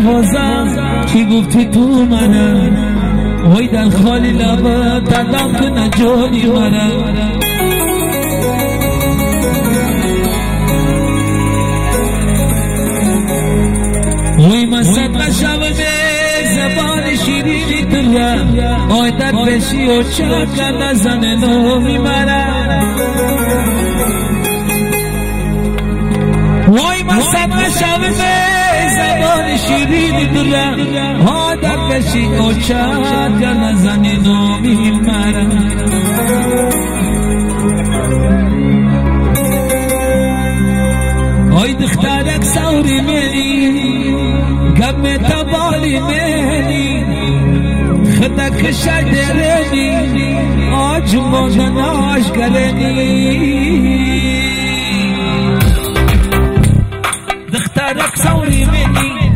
دروازه کی گفتی تو منم وای در خالی لبا تدام کنه جانی منم وای من صدقه شب به زبان شیرینی تو آی در بشی و چاکر نزن نومی مرم وای من صدقه شب به زبان شیرینی تو آی در بشی و چاکر نزن نومی مرم آی دخترک سوری منی گم تبالی منی خدک شجرنی آج مدناش کرنی دخترک سوری منی